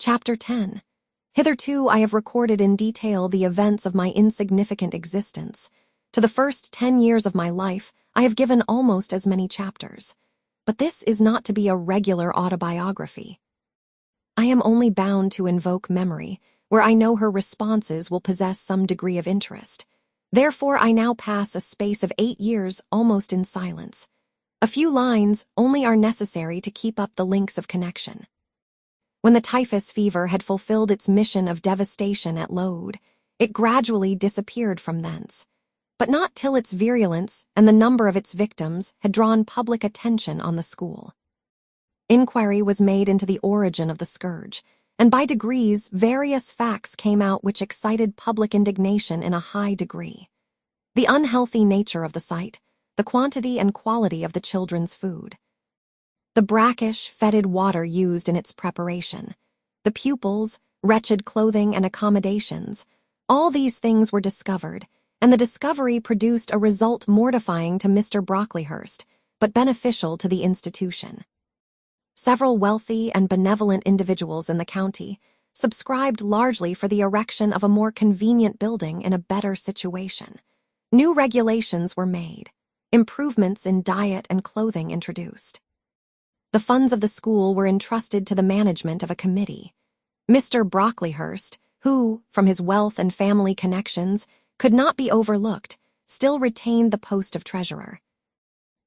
Chapter 10. Hitherto I have recorded in detail the events of my insignificant existence. To the first 10 years of my life, I have given almost as many chapters. But this is not to be a regular autobiography. I am only bound to invoke memory, where I know her responses will possess some degree of interest. Therefore, I now pass a space of 8 years almost in silence. A few lines only are necessary to keep up the links of connection. When the typhus fever had fulfilled its mission of devastation at Lode, it gradually disappeared from thence, but not till its virulence and the number of its victims had drawn public attention on the school. Inquiry was made into the origin of the scourge, and by degrees various facts came out which excited public indignation in a high degree. The unhealthy nature of the site, the quantity and quality of the children's food, the brackish, fetid water used in its preparation, the pupils, wretched clothing and accommodations, all these things were discovered, and the discovery produced a result mortifying to Mr. Brocklehurst, but beneficial to the institution. Several wealthy and benevolent individuals in the county subscribed largely for the erection of a more convenient building in a better situation. New regulations were made, improvements in diet and clothing introduced. The funds of the school were entrusted to the management of a committee. Mr. Brocklehurst, who, from his wealth and family connections, could not be overlooked, still retained the post of treasurer.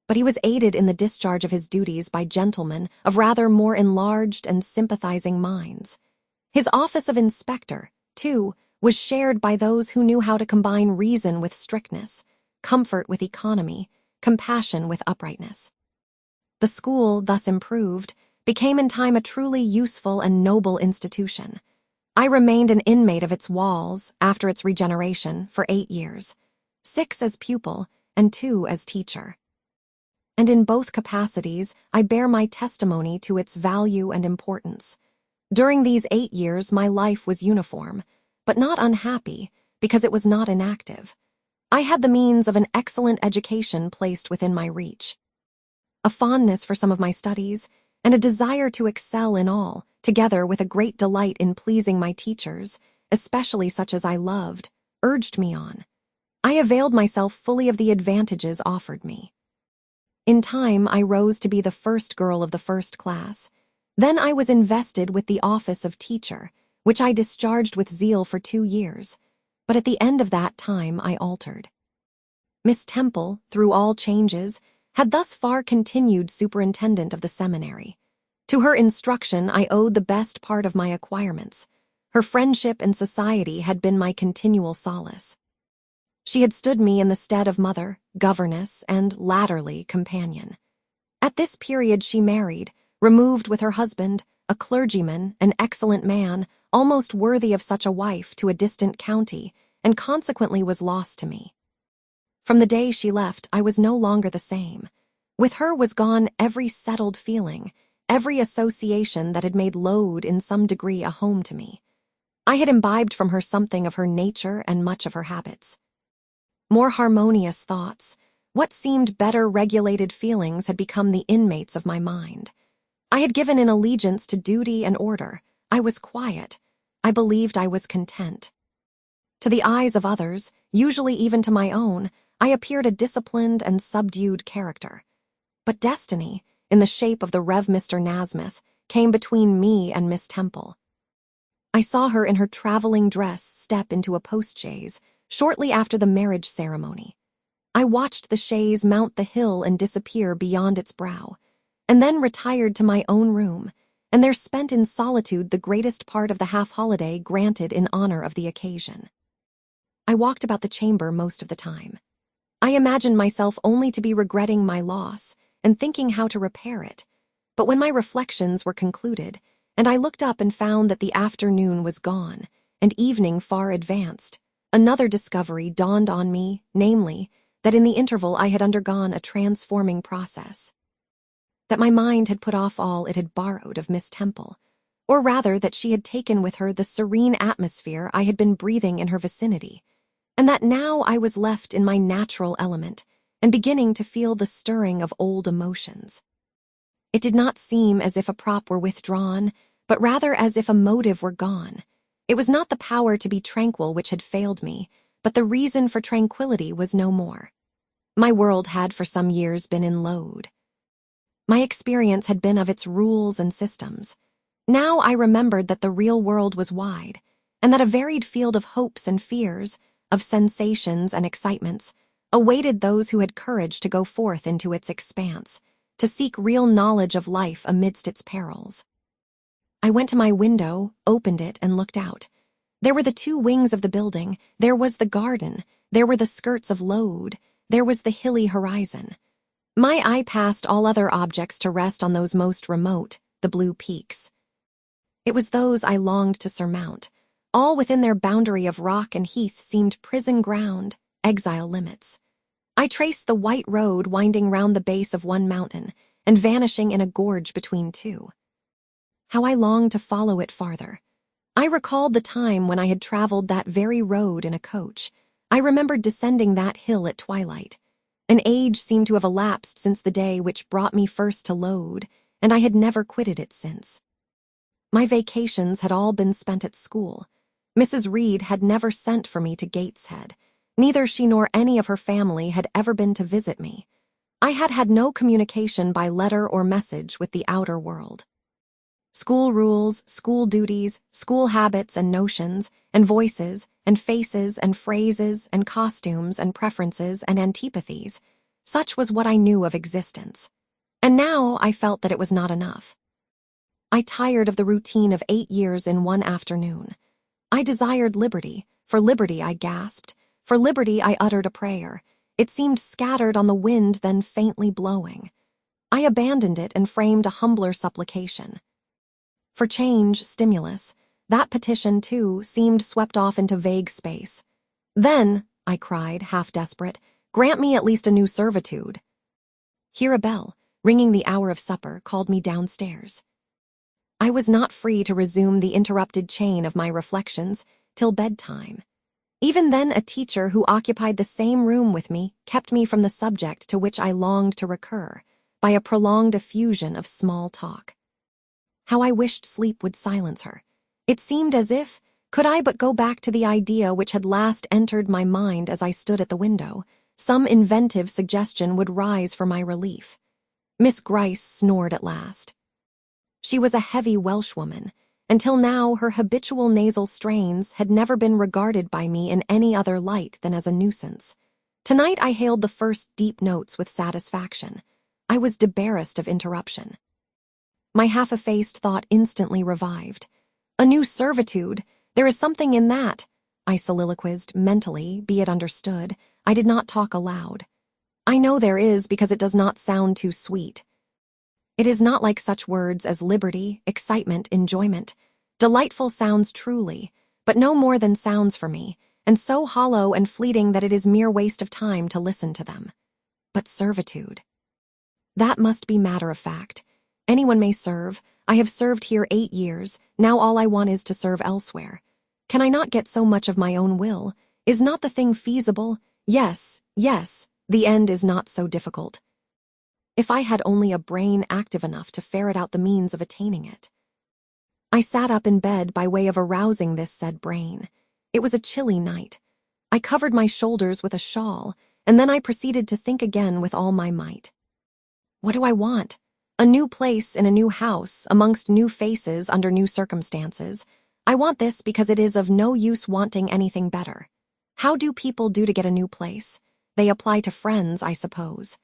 But he was aided in the discharge of his duties by gentlemen of rather more enlarged and sympathizing minds. His office of inspector, too, was shared by those who knew how to combine reason with strictness, comfort with economy, compassion with uprightness. The school, thus improved, became in time a truly useful and noble institution. I remained an inmate of its walls, after its regeneration, for 8 years, 6 as pupil and 2 as teacher. And in both capacities I bear my testimony to its value and importance. During these 8 years my life was uniform, but not unhappy, because it was not inactive. I had the means of an excellent education placed within my reach. A fondness for some of my studies, and a desire to excel in all, together with a great delight in pleasing my teachers, especially such as I loved, urged me on. I availed myself fully of the advantages offered me. In time, I rose to be the first girl of the first class. Then I was invested with the office of teacher, which I discharged with zeal for 2 years, but at the end of that time I altered. Miss Temple, through all changes, had thus far continued superintendent of the seminary. To her instruction I owed the best part of my acquirements. Her friendship and society had been my continual solace. She had stood me in the stead of mother, governess, and, latterly, companion. At this period she married, removed with her husband, a clergyman, an excellent man, almost worthy of such a wife, to a distant county, and consequently was lost to me. From the day she left, I was no longer the same. With her was gone every settled feeling, every association that had made Lode in some degree a home to me. I had imbibed from her something of her nature and much of her habits. More harmonious thoughts, what seemed better regulated feelings had become the inmates of my mind. I had given in allegiance to duty and order. I was quiet. I believed I was content. To the eyes of others, usually even to my own, I appeared a disciplined and subdued character. But destiny, in the shape of the Rev. Mr. Nasmyth, came between me and Miss Temple. I saw her in her traveling dress step into a post-chaise, shortly after the marriage ceremony. I watched the chaise mount the hill and disappear beyond its brow, and then retired to my own room, and there spent in solitude the greatest part of the half-holiday granted in honor of the occasion. I walked about the chamber most of the time. I imagined myself only to be regretting my loss and thinking how to repair it, but when my reflections were concluded, and I looked up and found that the afternoon was gone, and evening far advanced, another discovery dawned on me, namely, that in the interval I had undergone a transforming process. That my mind had put off all it had borrowed of Miss Temple, or rather that she had taken with her the serene atmosphere I had been breathing in her vicinity, and that now I was left in my natural element and beginning to feel the stirring of old emotions. It did not seem as if a prop were withdrawn, but rather as if a motive were gone. It was not the power to be tranquil which had failed me, but the reason for tranquility was no more. My world had for some years been in load. My experience had been of its rules and systems. Now I remembered that the real world was wide, and that a varied field of hopes and fears, of sensations and excitements, awaited those who had courage to go forth into its expanse, to seek real knowledge of life amidst its perils. I went to my window, opened it, and looked out. There were the two wings of the building, there was the garden, there were the skirts of Lode, there was the hilly horizon. My eye passed all other objects to rest on those most remote, the blue peaks. It was those I longed to surmount. All within their boundary of rock and heath seemed prison ground, exile limits. I traced the white road winding round the base of one mountain and vanishing in a gorge between two. How I longed to follow it farther. I recalled the time when I had traveled that very road in a coach. I remembered descending that hill at twilight. An age seemed to have elapsed since the day which brought me first to Lode, and I had never quitted it since. My vacations had all been spent at school. Mrs. Reed had never sent for me to Gateshead. Neither she nor any of her family had ever been to visit me. I had had no communication by letter or message with the outer world. School rules, school duties, school habits and notions, and voices, and faces, and phrases, and costumes, and preferences, and antipathies, such was what I knew of existence. And now I felt that it was not enough. I tired of the routine of 8 years in one afternoon. I desired liberty. For liberty I gasped. For liberty I uttered a prayer. It seemed scattered on the wind, then faintly blowing. I abandoned it and framed a humbler supplication. For change, stimulus, that petition, too, seemed swept off into vague space. Then, I cried, half desperate, grant me at least a new servitude. Here a bell, ringing the hour of supper, called me downstairs. I was not free to resume the interrupted chain of my reflections till bedtime. Even then a teacher who occupied the same room with me kept me from the subject to which I longed to recur, by a prolonged effusion of small talk. How I wished sleep would silence her. It seemed as if, could I but go back to the idea which had last entered my mind as I stood at the window, some inventive suggestion would rise for my relief. Miss Gryce snored at last. She was a heavy Welshwoman. Until now, her habitual nasal strains had never been regarded by me in any other light than as a nuisance. Tonight I hailed the first deep notes with satisfaction. I was debarrassed of interruption. My half-effaced thought instantly revived. A new servitude, there is something in that, I soliloquized mentally, be it understood. I did not talk aloud. I know there is because it does not sound too sweet. It is not like such words as liberty, excitement, enjoyment. Delightful sounds truly, but no more than sounds for me, and so hollow and fleeting that it is mere waste of time to listen to them. But servitude. That must be matter of fact. Anyone may serve. I have served here 8 years. Now all I want is to serve elsewhere. Can I not get so much of my own will? Is not the thing feasible? Yes, yes, the end is not so difficult. If I had only a brain active enough to ferret out the means of attaining it. I sat up in bed by way of arousing this said brain. It was a chilly night. I covered my shoulders with a shawl, and then I proceeded to think again with all my might. What do I want? A new place in a new house, amongst new faces, under new circumstances. I want this because it is of no use wanting anything better. How do people do to get a new place? They apply to friends, I suppose.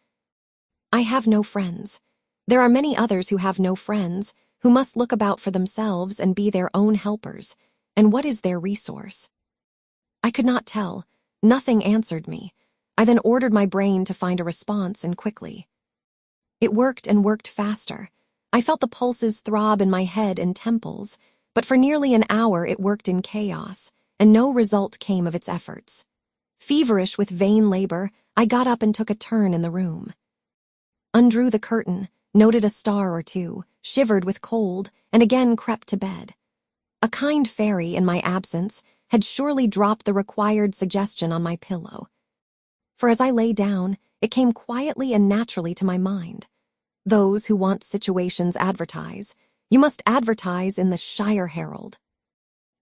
I have no friends. There are many others who have no friends, who must look about for themselves and be their own helpers. And what is their resource? I could not tell. Nothing answered me. I then ordered my brain to find a response, and quickly. It worked and worked faster. I felt the pulses throb in my head and temples, but for nearly an hour it worked in chaos, and no result came of its efforts. Feverish with vain labor, I got up and took a turn in the room. Undrew the curtain, noted a star or two, shivered with cold, and again crept to bed. A kind fairy, in my absence, had surely dropped the required suggestion on my pillow. For as I lay down, it came quietly and naturally to my mind. Those who want situations advertise. You must advertise in the Shire Herald."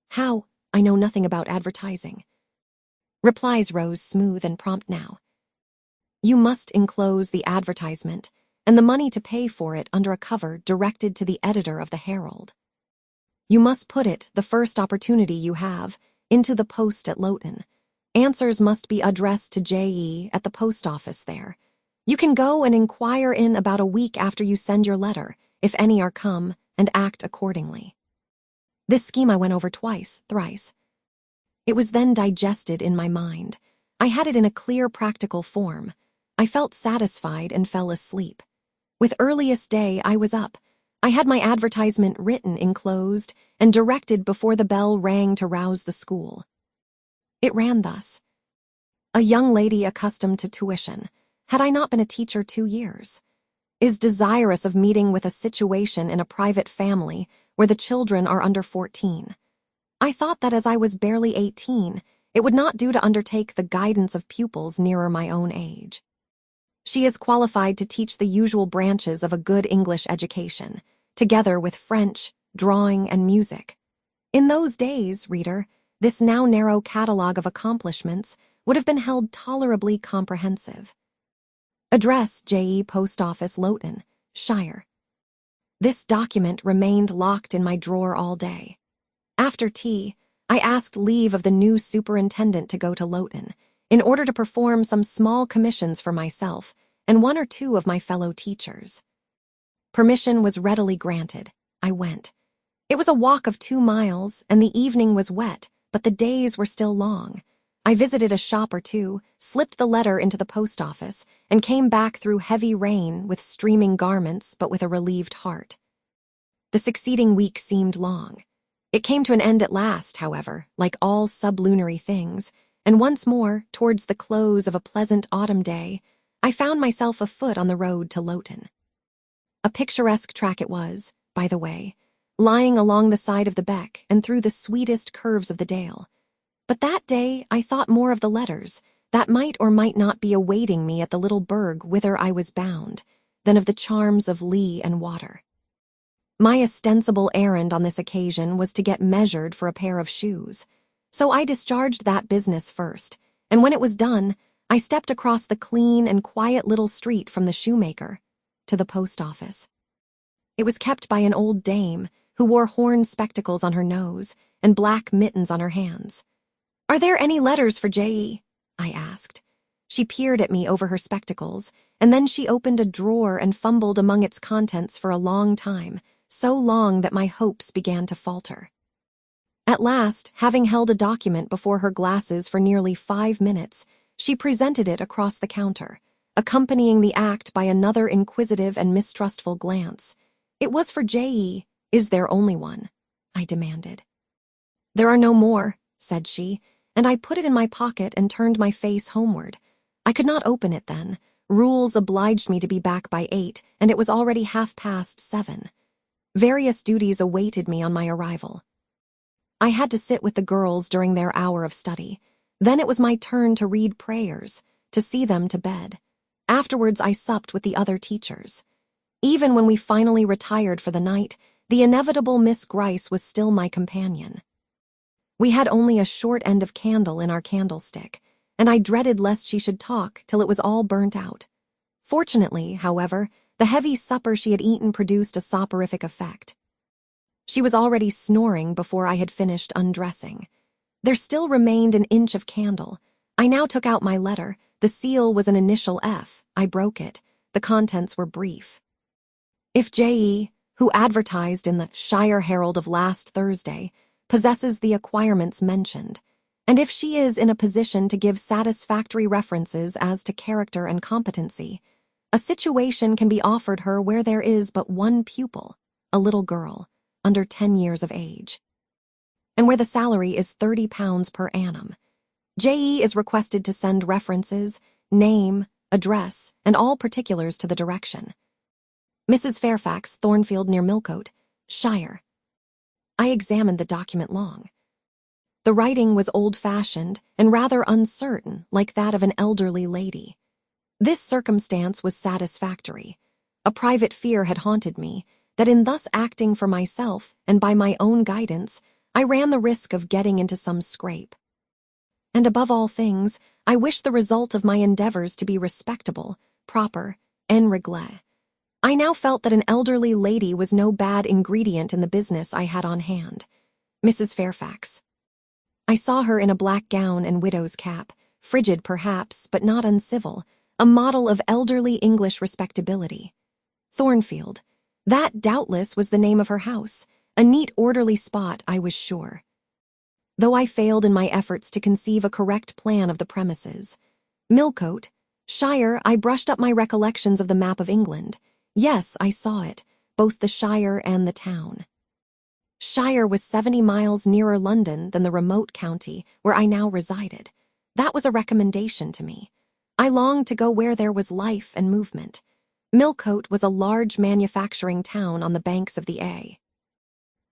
"How? I know nothing about advertising." Replies rose smooth and prompt now. "You must enclose the advertisement and the money to pay for it under a cover directed to the editor of the Herald. You must put it, the first opportunity you have, into the post at Loughton. Answers must be addressed to J.E. at the post office there. You can go and inquire in about a week after you send your letter, if any are come, and act accordingly." This scheme I went over twice, thrice. It was then digested in my mind. I had it in a clear, practical form. I felt satisfied and fell asleep. With earliest day, I was up. I had my advertisement written, enclosed, and directed before the bell rang to rouse the school. It ran thus: "A young lady accustomed to tuition, had I not been a teacher 2 years, is desirous of meeting with a situation in a private family where the children are under 14. I thought that as I was barely 18, it would not do to undertake the guidance of pupils nearer my own age. She is qualified to teach the usual branches of a good English education, together with French, drawing, and music. In those days, reader, this now narrow catalogue of accomplishments would have been held tolerably comprehensive. Address J.E. Post Office, Loughton, Shire." This document remained locked in my drawer all day. After tea, I asked leave of the new superintendent to go to Loughton, in order to perform some small commissions for myself and 1 or 2 of my fellow teachers. Permission was readily granted. I went. It was a walk of 2 miles, and the evening was wet, but the days were still long. I visited a shop or 2, slipped the letter into the post office, and came back through heavy rain with streaming garments but with a relieved heart. The succeeding week seemed long. It came to an end at last, however, like all sublunary things, and once more, towards the close of a pleasant autumn day, I found myself afoot on the road to Loughton. A picturesque track it was, by the way, lying along the side of the beck and through the sweetest curves of the dale. But that day I thought more of the letters that might or might not be awaiting me at the little burg whither I was bound, than of the charms of lea and water. My ostensible errand on this occasion was to get measured for a pair of shoes, so I discharged that business first, and when it was done, I stepped across the clean and quiet little street from the shoemaker to the post office. It was kept by an old dame who wore horn spectacles on her nose and black mittens on her hands. "Are there any letters for J.E.?" I asked. She peered at me over her spectacles, and then she opened a drawer and fumbled among its contents for a long time, so long that my hopes began to falter. At last, having held a document before her glasses for nearly 5 minutes, she presented it across the counter, accompanying the act by another inquisitive and mistrustful glance. "It was for J.E. Is there only one?" I demanded. "There are no more," said she, and I put it in my pocket and turned my face homeward. I could not open it then. Rules obliged me to be back by 8, and it was already 7:30. Various duties awaited me on my arrival. I had to sit with the girls during their hour of study. Then it was my turn to read prayers, to see them to bed. Afterwards I supped with the other teachers. Even when we finally retired for the night, the inevitable Miss Gryce was still my companion. We had only a short end of candle in our candlestick, and I dreaded lest she should talk till it was all burnt out. Fortunately, however, the heavy supper she had eaten produced a soporific effect. She was already snoring before I had finished undressing. There still remained an inch of candle. I now took out my letter. The seal was an initial F. I broke it. The contents were brief. "If J.E., who advertised in the Shire Herald of last Thursday, possesses the acquirements mentioned, and if she is in a position to give satisfactory references as to character and competency, a situation can be offered her where there is but one pupil, a little girl, under 10 years of age, and where the salary is £30 per annum. J.E. is requested to send references, name, address, and all particulars to the direction. Mrs. Fairfax, Thornfield near Millcote, Shire." I examined the document long. The writing was old-fashioned and rather uncertain, like that of an elderly lady. This circumstance was satisfactory. A private fear had haunted me, that in thus acting for myself and by my own guidance, I ran the risk of getting into some scrape. And above all things, I wished the result of my endeavors to be respectable, proper, en règle. I now felt that an elderly lady was no bad ingredient in the business I had on hand. Mrs. Fairfax. I saw her in a black gown and widow's cap, frigid perhaps, but not uncivil, a model of elderly English respectability. Thornfield. That, doubtless, was the name of her house, a neat, orderly spot, I was sure. Though I failed in my efforts to conceive a correct plan of the premises. Millcote, Shire, I brushed up my recollections of the map of England. Yes, I saw it, both the Shire and the town. Shire was 70 miles nearer London than the remote county where I now resided. That was a recommendation to me. I longed to go where there was life and movement. Millcote was a large manufacturing town on the banks of the Eyre.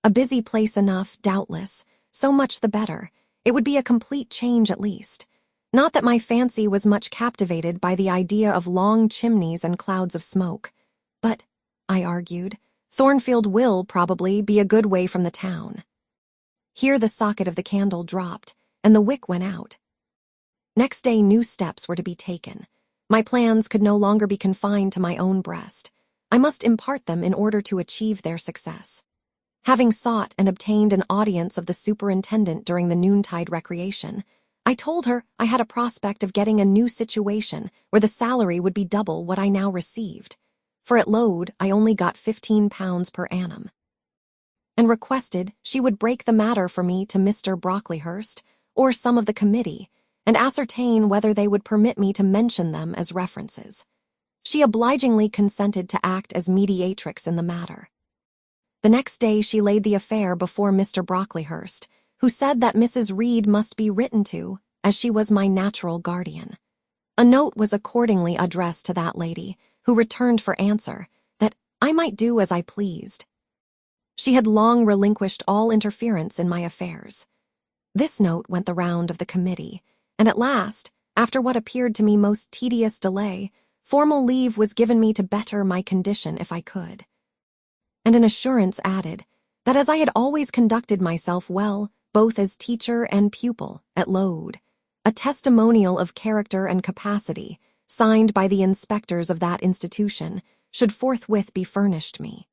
A busy place enough, doubtless, so much the better. It would be a complete change at least. Not that my fancy was much captivated by the idea of long chimneys and clouds of smoke. But, I argued, Thornfield will, probably, be a good way from the town. Here the socket of the candle dropped, and the wick went out. Next day new steps were to be taken. My plans could no longer be confined to my own breast. I must impart them in order to achieve their success. Having sought and obtained an audience of the superintendent during the noontide recreation, I told her I had a prospect of getting a new situation where the salary would be double what I now received, for at Load I only got £15 per annum, and requested she would break the matter for me to Mr. Brocklehurst or some of the committee, and ascertain whether they would permit me to mention them as references. She obligingly consented to act as mediatrix in the matter. The next day she laid the affair before Mr. Brocklehurst, who said that Mrs. Reed must be written to, as she was my natural guardian. A note was accordingly addressed to that lady, who returned for answer that I might do as I pleased. She had long relinquished all interference in my affairs. This note went the round of the committee, and at last, after what appeared to me most tedious delay, formal leave was given me to better my condition if I could. And an assurance added that as I had always conducted myself well, both as teacher and pupil, at Load, a testimonial of character and capacity, signed by the inspectors of that institution, should forthwith be furnished me.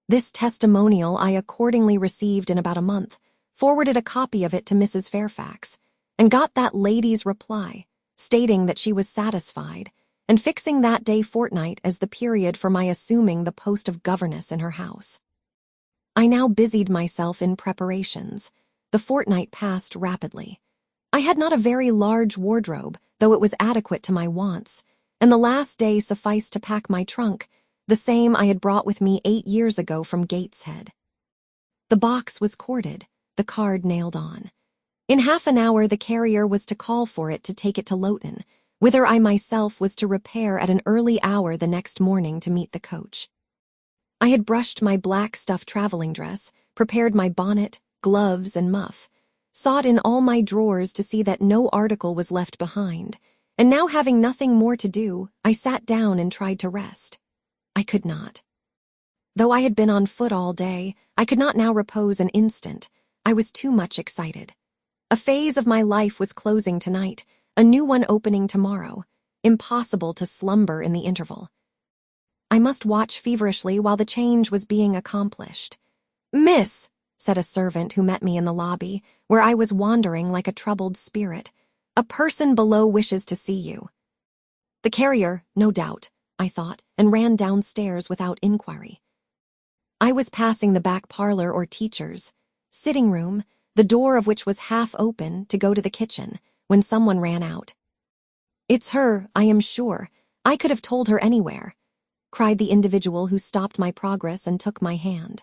This testimonial I accordingly received in about a month, forwarded a copy of it to Mrs. Fairfax, and got that lady's reply, stating that she was satisfied, and fixing that day fortnight as the period for my assuming the post of governess in her house. I now busied myself in preparations. The fortnight passed rapidly. I had not a very large wardrobe, though it was adequate to my wants, and the last day sufficed to pack my trunk, the same I had brought with me 8 years ago from Gateshead. The box was corded, the card nailed on. In half an hour the carrier was to call for it to take it to Loughton, whither I myself was to repair at an early hour the next morning to meet the coach. I had brushed my black stuff traveling dress, prepared my bonnet, gloves, and muff, sought in all my drawers to see that no article was left behind, and now having nothing more to do, I sat down and tried to rest. I could not. Though I had been on foot all day, I could not now repose an instant. I was too much excited. A phase of my life was closing tonight, a new one opening tomorrow. Impossible to slumber in the interval. I must watch feverishly while the change was being accomplished. "Miss," said a servant who met me in the lobby, where I was wandering like a troubled spirit, "a person below wishes to see you." The carrier, no doubt, I thought, and ran downstairs without inquiry. I was passing the back parlor or teacher's sitting room, the door of which was half open, to go to the kitchen, when someone ran out. "It's her, I am sure. I could have told her anywhere," cried the individual who stopped my progress and took my hand.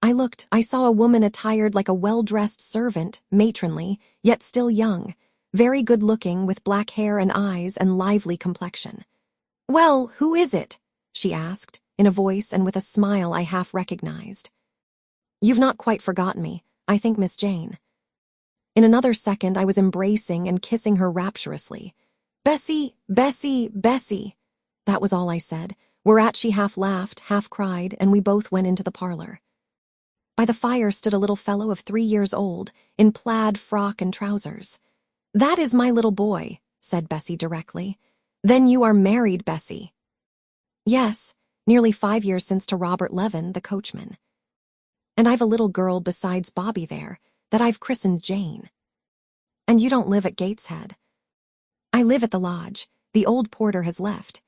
I looked. I saw a woman attired like a well-dressed servant, matronly, yet still young, very good-looking, with black hair and eyes and lively complexion. "Well, who is it?" she asked, in a voice and with a smile I half recognized. "You've not quite forgotten me, I think, Miss Jane." In another second I was embracing and kissing her rapturously. "Bessie, Bessie, Bessie!" That was all I said, whereat she half laughed, half cried, and we both went into the parlor. By the fire stood a little fellow of 3 years old, in plaid frock and trousers. "That is my little boy," said Bessie directly. "Then you are married, Bessie?" "Yes, nearly 5 years since to Robert Levin, the coachman. And I've a little girl besides Bobby there, that I've christened Jane." "And you don't live at Gateshead?" "I live at the lodge. The old porter has left."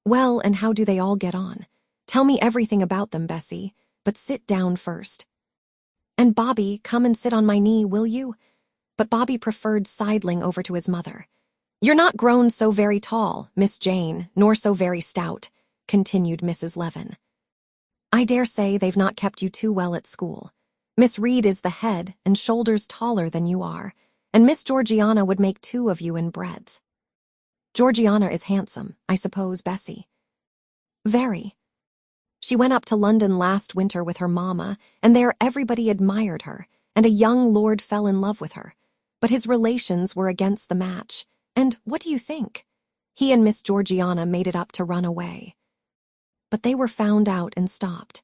"Well, and how do they all get on? Tell me everything about them, Bessie, but sit down first. And Bobby, come and sit on my knee, will you?" But Bobby preferred sidling over to his mother. "You're not grown so very tall, Miss Jane, nor so very stout," continued Mrs. Levin. "I dare say they've not kept you too well at school. Miss Reed is the head and shoulders taller than you are, and Miss Georgiana would make 2 of you in breadth." "Georgiana is handsome, I suppose, Bessie?" "Very. She went up to London last winter with her mamma, and there everybody admired her, and a young lord fell in love with her. But his relations were against the match, and what do you think? He and Miss Georgiana made it up to run away. But they were found out and stopped.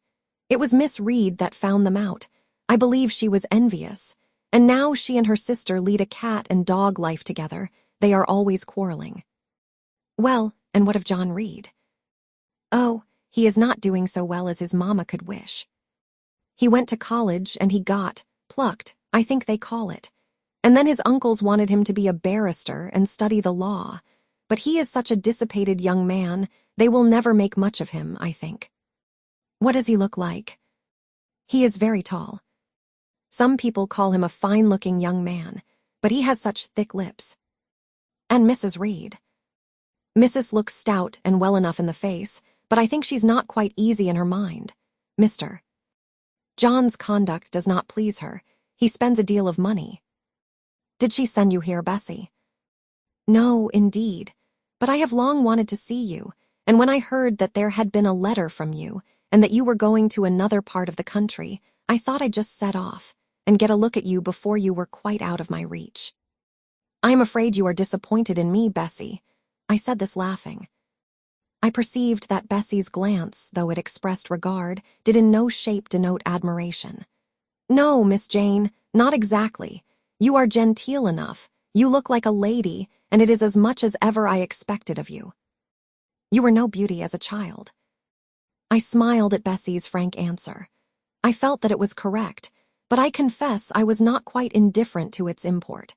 It was Miss Reed that found them out. I believe she was envious, and now she and her sister lead a cat and dog life together. They are always quarreling." "Well, and what of John Reed?" "Oh, he is not doing so well as his mamma could wish. He went to college and he got plucked, I think they call it. And then his uncles wanted him to be a barrister and study the law. But he is such a dissipated young man, they will never make much of him, I think." "What does he look like?" "He is very tall. Some people call him a fine-looking young man, but he has such thick lips." "And Mrs. Reed?" "Mrs. looks stout and well enough in the face, but I think she's not quite easy in her mind. Mr. John's conduct does not please her. He spends a deal of money." "Did she send you here, Bessie?" "No, indeed. But I have long wanted to see you, and when I heard that there had been a letter from you, and that you were going to another part of the country, I thought I'd just set off, and get a look at you before you were quite out of my reach." "I am afraid you are disappointed in me, Bessie." I said this laughing. I perceived that Bessie's glance, though it expressed regard, did in no shape denote admiration. "No, Miss Jane, not exactly. You are genteel enough. You look like a lady, and it is as much as ever I expected of you. You were no beauty as a child." I smiled at Bessie's frank answer. I felt that it was correct, but I confess I was not quite indifferent to its import.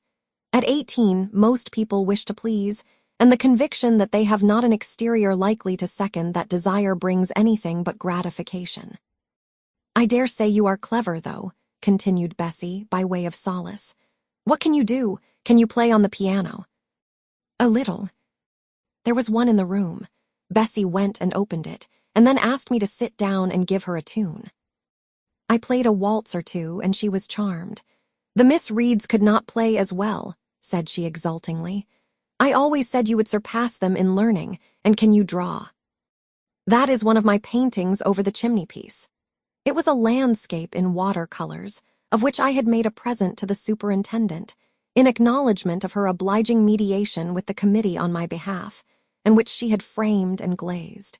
At 18, most people wish to please, and the conviction that they have not an exterior likely to second that desire brings anything but gratification. "I dare say you are clever, though," continued Bessie, by way of solace. "What can you do? Can you play on the piano?" "A little." There was one in the room. Bessie went and opened it, and then asked me to sit down and give her a tune. I played a waltz or 2, and she was charmed. "The Miss Reeds could not play as well," said she exultingly. "I always said you would surpass them in learning, and can you draw?" "That is one of my paintings over the chimney-piece." It was a landscape in water-colors, of which I had made a present to the superintendent, in acknowledgment of her obliging mediation with the committee on my behalf, and which she had framed and glazed.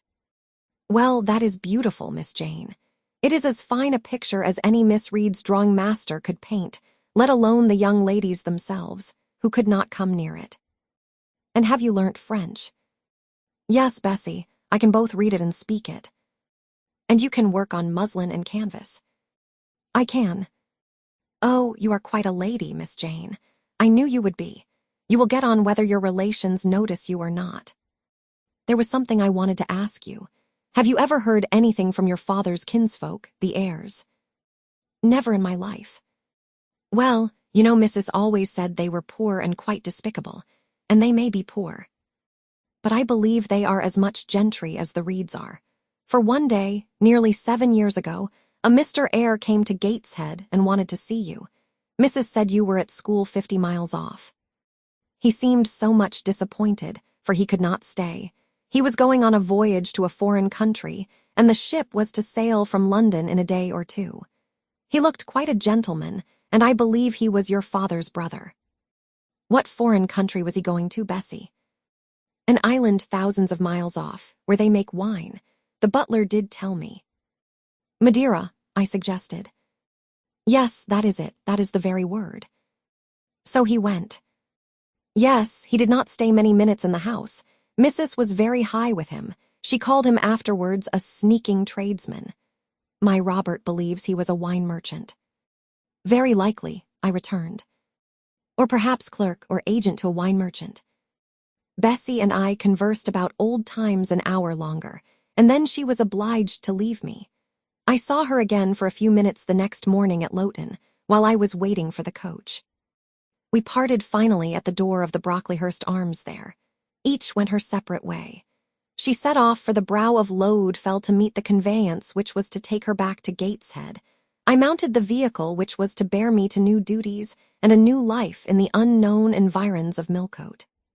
"Well, that is beautiful, Miss Jane. It is as fine a picture as any Miss Reed's drawing master could paint, let alone the young ladies themselves, who could not come near it." "And have you learnt French?" "Yes, Bessie, I can both read it and speak it." "And you can work on muslin and canvas?" "I can." "Oh, you are quite a lady, Miss Jane. I knew you would be. You will get on whether your relations notice you or not. There was something I wanted to ask you. Have you ever heard anything from your father's kinsfolk, the Eyres?" "Never in my life." "Well, you know Mrs. always said they were poor and quite despicable, and they may be poor. But I believe they are as much gentry as the Reeds are. For one day, nearly 7 years ago, a Mr. Eyre came to Gateshead and wanted to see you. Mrs. said you were at school 50 miles off. He seemed so much disappointed, for he could not stay. He was going on a voyage to a foreign country, and the ship was to sail from London in a day or 2. He looked quite a gentleman, and I believe he was your father's brother." "What foreign country was he going to, Bessie?" An island thousands of miles off, where they make wine. The butler did tell me. Madeira, I suggested. Yes, that is it. That is the very word. So he went. Yes, he did not stay many minutes in the house. Mrs. was very high with him. She called him afterwards a sneaking tradesman. My Robert believes he was a wine merchant. Very likely, I returned. Or perhaps clerk or agent to a wine merchant. Bessie and I conversed about old times an hour longer, and then she was obliged to leave me. I saw her again for a few minutes the next morning at Loughton, while I was waiting for the coach. We parted finally at the door of the Brocklehurst Arms there. Each went her separate way. She set off for the brow of Lode Fell to meet the conveyance which was to take her back to Gateshead. I mounted the vehicle which was to bear me to new duties and a new life in the unknown environs of Millcote.